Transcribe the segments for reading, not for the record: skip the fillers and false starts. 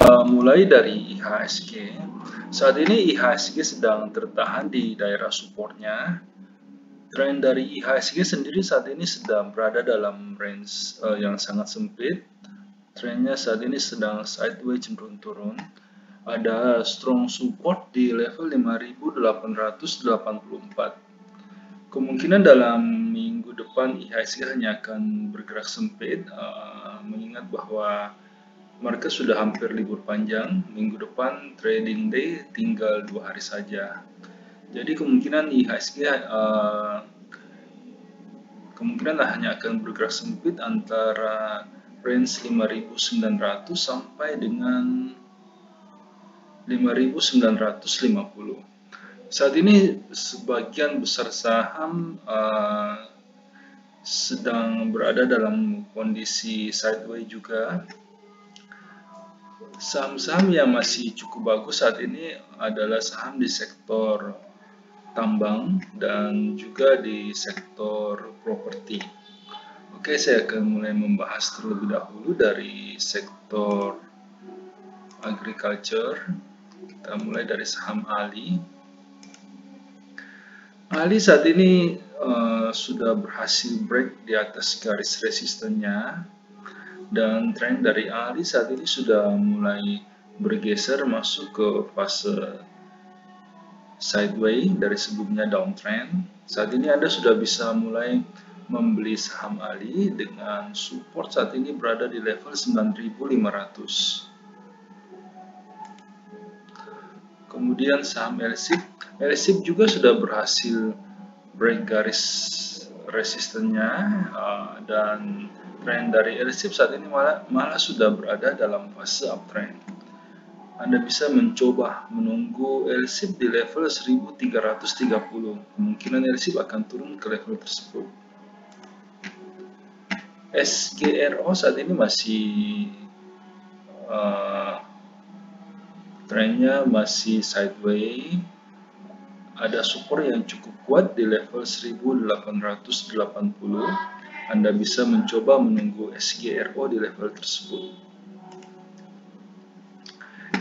Mulai dari IHSG. Saat ini IHSG sedang tertahan di daerah supportnya. Tren dari IHSG sendiri saat ini sedang berada dalam range yang sangat sempit. Trennya saat ini sedang sideways cenderung turun. Ada strong support di level 5.884. Kemungkinan dalam minggu depan IHSG hanya akan bergerak sempit, mengingat bahwa market sudah hampir libur panjang. Minggu depan trading day tinggal 2 hari saja. Jadi kemungkinan IHSG kemungkinan hanya akan bergerak sempit antara range 5.900 sampai dengan 5.950. Saat ini sebagian besar saham sedang berada dalam kondisi sideways juga. Saham-saham yang masih cukup bagus saat ini adalah saham di sektor tambang dan juga di sektor properti. Oke, saya akan mulai membahas terlebih dahulu dari sektor agriculture. Kita mulai dari saham Ali. Ali saat ini sudah berhasil break di atas garis resistennya. Dan tren dari Ali saat ini sudah mulai bergeser masuk ke fase sideways dari sebelumnya downtrend. Saat ini Anda sudah bisa mulai membeli saham Ali dengan support saat ini berada di level 9.500. Kemudian saham LSIP. LSIP juga sudah berhasil break garis resistennya dan tren dari LSIP saat ini malah sudah berada dalam fase uptrend. Anda bisa mencoba menunggu LSIP di level 1330. Kemungkinan LSIP akan turun ke level tersebut. SGRO saat ini masih trennya masih sideways. Ada support yang cukup kuat di level 1880. Anda bisa mencoba menunggu SGRO di level tersebut.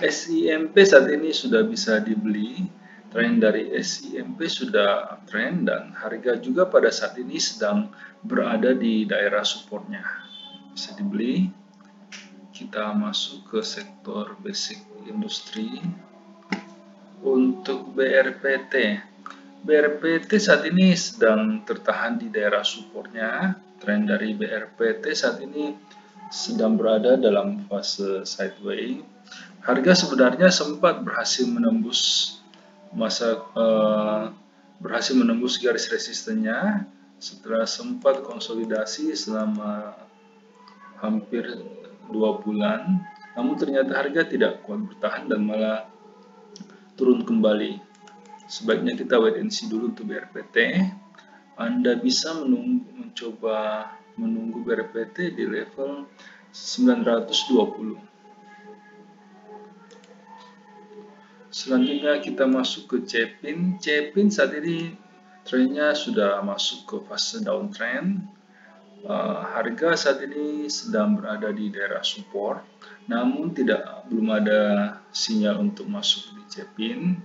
SIMP saat ini sudah bisa dibeli. Tren dari SIMP sudah uptrend dan harga juga pada saat ini sedang berada di daerah supportnya. Bisa dibeli. Kita masuk ke sektor basic industri. Untuk BRPT. BRPT saat ini sedang tertahan di daerah supportnya. Tren dari BRPT saat ini sedang berada dalam fase sideways. Harga sebenarnya sempat berhasil menembus garis resistennya setelah sempat konsolidasi selama hampir 2 bulan. Namun ternyata harga tidak kuat bertahan dan malah turun kembali. Sebaiknya kita wait and see dulu untuk BRPT. Anda bisa mencoba menunggu BRPT di level 920. Selanjutnya kita masuk ke Cepin. Cepin saat ini trennya sudah masuk ke fase downtrend. Harga saat ini sedang berada di daerah support, namun belum ada sinyal untuk masuk di Cepin.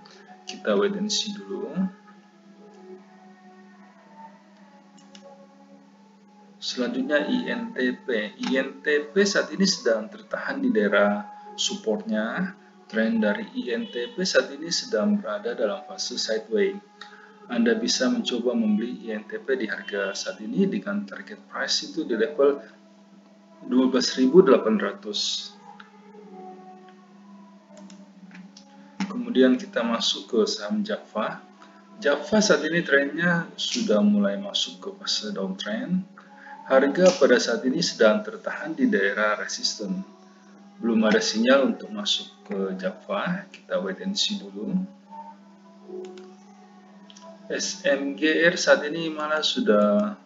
Kita wait and see dulu. Selanjutnya INTP. INTP saat ini sedang tertahan di daerah supportnya. Tren dari INTP saat ini sedang berada dalam fase sideways. Anda bisa mencoba membeli INTP di harga saat ini dengan target price itu di level 12.800. Kemudian kita masuk ke saham Java. Java saat ini trennya sudah mulai masuk ke fase downtrend. Harga pada saat ini sedang tertahan di daerah resisten. Belum ada sinyal untuk masuk ke Java. Kita wait and see dulu. SMGR saat ini malah sudah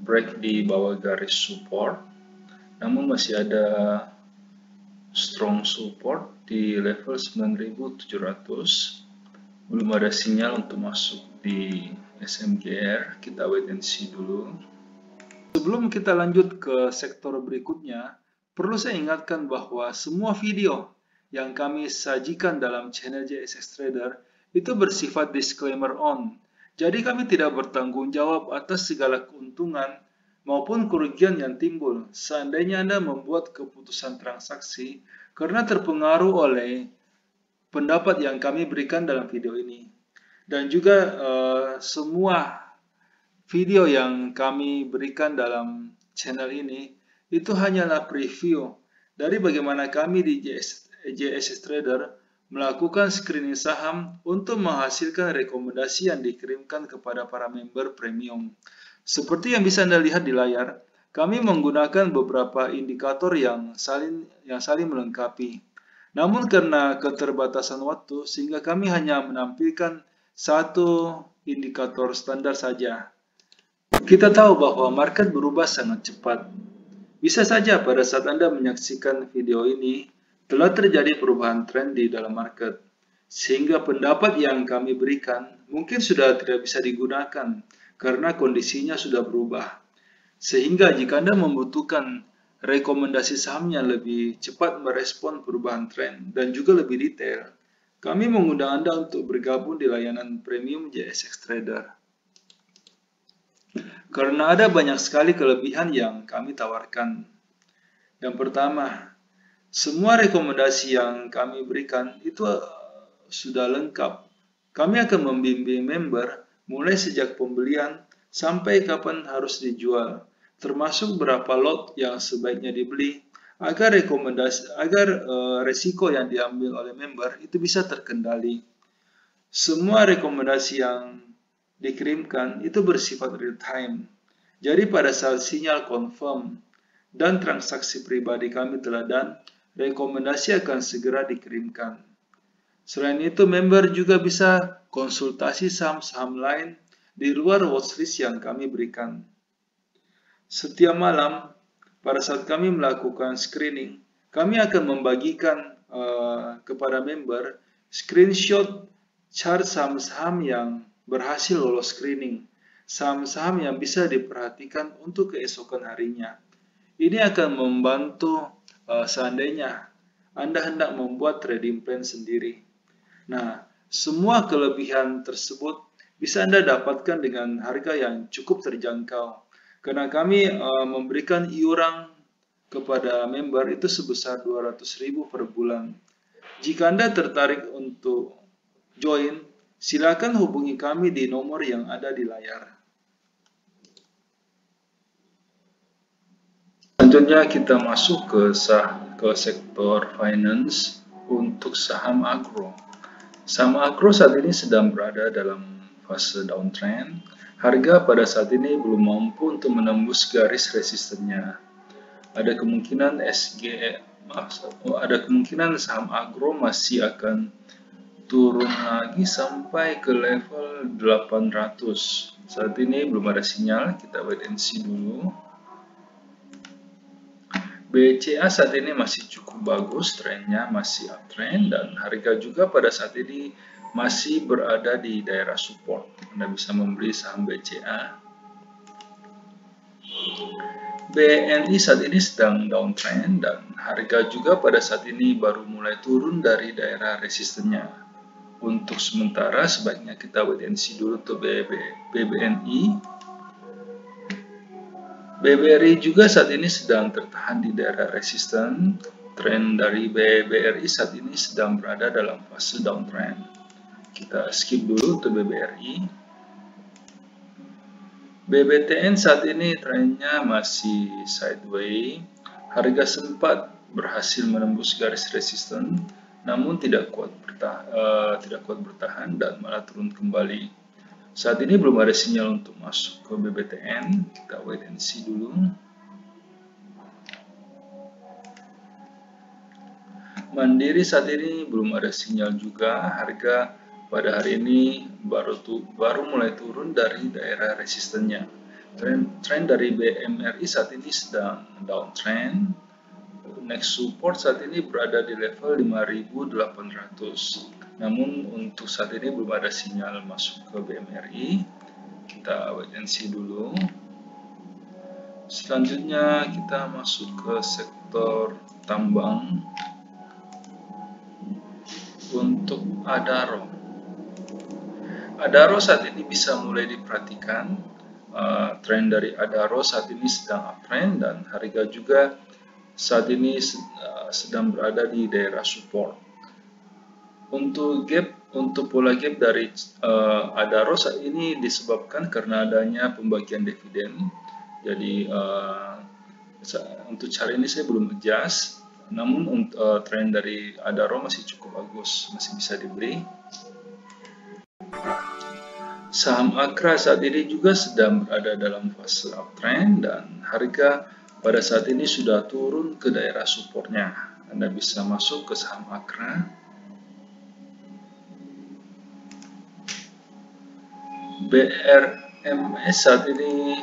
break di bawah garis support. Namun masih ada strong support di level 9.700. Belum ada sinyal untuk masuk di SMGR. Kita wait and see dulu. Sebelum kita lanjut ke sektor berikutnya, perlu saya ingatkan bahwa semua video yang kami sajikan dalam channel JSX Trader itu bersifat disclaimer on. Jadi kami tidak bertanggung jawab atas segala keuntungan maupun kerugian yang timbul seandainya Anda membuat keputusan transaksi karena terpengaruh oleh pendapat yang kami berikan dalam video ini. Dan juga semua video yang kami berikan dalam channel ini itu hanyalah preview dari bagaimana kami di JSX Trader melakukan screening saham untuk menghasilkan rekomendasi yang dikirimkan kepada para member premium. Seperti yang bisa Anda lihat di layar, kami menggunakan beberapa indikator yang saling melengkapi. Namun karena keterbatasan waktu, sehingga kami hanya menampilkan satu indikator standar saja. Kita tahu bahwa market berubah sangat cepat. Bisa saja pada saat Anda menyaksikan video ini, telah terjadi perubahan tren di dalam market. Sehingga pendapat yang kami berikan mungkin sudah tidak bisa digunakan karena kondisinya sudah berubah. Sehingga jika Anda membutuhkan rekomendasi saham yang lebih cepat merespon perubahan tren dan juga lebih detail, kami mengundang Anda untuk bergabung di layanan premium JSX Trader. Karena ada banyak sekali kelebihan yang kami tawarkan. Yang pertama, semua rekomendasi yang kami berikan itu sudah lengkap. Kami akan membimbing member mulai sejak pembelian sampai kapan harus dijual, termasuk berapa lot yang sebaiknya dibeli agar resiko yang diambil oleh member itu bisa terkendali. Semua rekomendasi yang dikirimkan itu bersifat real time. Jadi pada saat sinyal confirm dan transaksi pribadi kami telah done, rekomendasi akan segera dikirimkan. Selain itu, member juga bisa konsultasi saham-saham lain di luar watchlist yang kami berikan. Setiap malam, pada saat kami melakukan screening, kami akan membagikan kepada member screenshot chart saham-saham yang berhasil lolos screening, saham-saham yang bisa diperhatikan untuk keesokan harinya. Ini akan membantu seandainya Anda hendak membuat trading plan sendiri. Nah, semua kelebihan tersebut bisa Anda dapatkan dengan harga yang cukup terjangkau. Karena kami memberikan iuran kepada member itu sebesar 200.000 per bulan. Jika Anda tertarik untuk join, silakan hubungi kami di nomor yang ada di layar. Selanjutnya kita masuk ke sektor finance untuk saham agro. Saham agro saat ini sedang berada dalam fase downtrend. Harga pada saat ini belum mampu untuk menembus garis resistennya. Ada kemungkinan saham agro masih akan turun lagi sampai ke level 800. Saat ini belum ada sinyal, kita wait and see dulu. BCA saat ini masih cukup bagus, trennya masih uptrend dan harga juga pada saat ini masih berada di daerah support. Anda bisa membeli saham BCA. BNI saat ini sedang downtrend dan harga juga pada saat ini baru mulai turun dari daerah resistennya. Untuk sementara sebaiknya kita wait and see dulu untuk BBNI. BBRI juga saat ini sedang tertahan di daerah resisten. Tren dari BBRI saat ini sedang berada dalam fase downtrend. Kita skip dulu untuk BBRI. BBTN saat ini trennya masih sideways. Harga sempat berhasil menembus garis resisten, namun tidak kuat bertahan dan malah turun kembali. Saat ini belum ada sinyal untuk masuk ke BBTN. Kita wait and see dulu. Mandiri saat ini belum ada sinyal juga. Harga pada hari ini baru mulai turun dari daerah resistennya. Tren dari BMRI saat ini sedang downtrend. Next support saat ini berada di level 5.800. Namun untuk saat ini belum ada sinyal masuk ke BMRI. Kita wait and see dulu. Selanjutnya kita masuk ke sektor tambang. Untuk Adaro. Adaro saat ini bisa mulai diperhatikan. Tren dari Adaro saat ini sedang uptrend dan harga juga saat ini sedang berada di daerah support. Untuk pola gap dari Adaro saat ini disebabkan karena adanya pembagian dividen. Jadi untuk cara ini saya belum adjust, namun tren dari Adaro masih cukup bagus, masih bisa dibeli. Saham Akra saat ini juga sedang berada dalam fase uptrend dan harga pada saat ini sudah turun ke daerah supportnya. Anda bisa masuk ke saham Akra. BRMS saat ini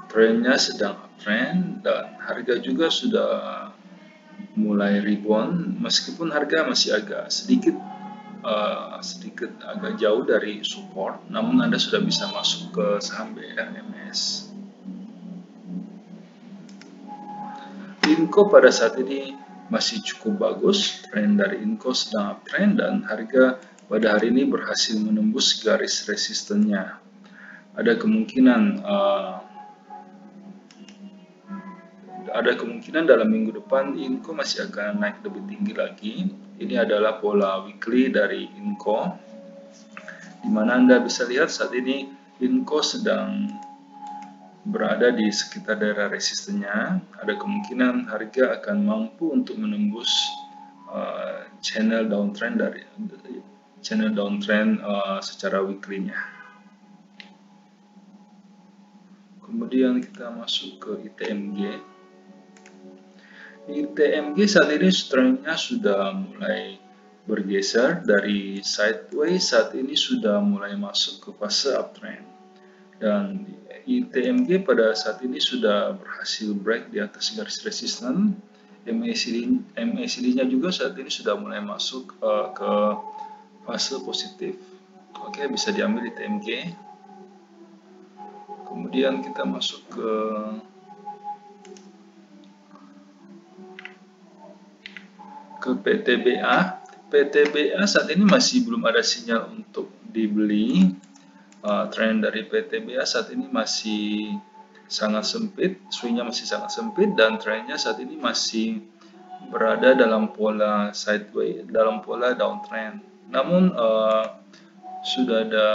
trennya sedang uptrend dan harga juga sudah mulai rebound, meskipun harga masih agak sedikit agak jauh dari support, namun Anda sudah bisa masuk ke saham BRMS. Inco pada saat ini masih cukup bagus, tren dari Inco sedang uptrend dan harga pada hari ini berhasil menembus garis resistennya. Ada kemungkinan dalam minggu depan Inco masih akan naik lebih tinggi lagi. Ini adalah pola weekly dari Inco, di mana Anda bisa lihat saat ini Inco sedang berada di sekitar daerah resistennya. Ada kemungkinan harga akan mampu untuk menembus channel downtrend secara weekly-nya. Kemudian kita masuk ke ITMG. ITMG saat ini trennya sudah mulai bergeser dari sideways, saat ini sudah mulai masuk ke fase uptrend. Dan ITMG pada saat ini sudah berhasil break di atas garis resisten. MACD-nya juga saat ini sudah mulai masuk ke fase positif. Oke, bisa diambil ITMG. Kemudian kita masuk ke PTBA. PTBA saat ini masih belum ada sinyal untuk dibeli. Tren dari PTBA saat ini masih sangat sempit, swingnya masih sangat sempit, dan trennya saat ini masih berada dalam pola sideways, dalam pola downtrend. Namun sudah ada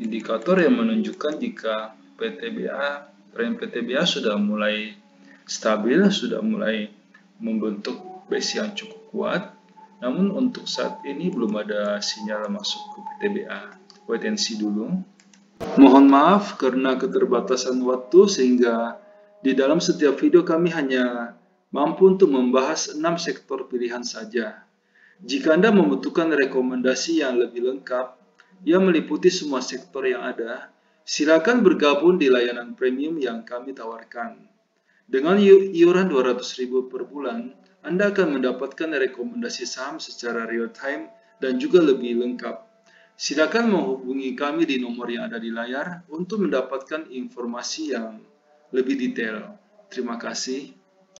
indikator yang menunjukkan jika tren PTBA sudah mulai stabil, sudah mulai membentuk base yang cukup kuat. Namun untuk saat ini belum ada sinyal masuk ke PTBA. Wait and see dulu. Mohon maaf karena keterbatasan waktu, sehingga di dalam setiap video kami hanya mampu untuk membahas 6 sektor pilihan saja. Jika Anda membutuhkan rekomendasi yang lebih lengkap yang meliputi semua sektor yang ada, silakan bergabung di layanan premium yang kami tawarkan. Dengan iuran 200.000 per bulan, Anda akan mendapatkan rekomendasi saham secara real time dan juga lebih lengkap. Silakan menghubungi kami di nomor yang ada di layar untuk mendapatkan informasi yang lebih detail. Terima kasih.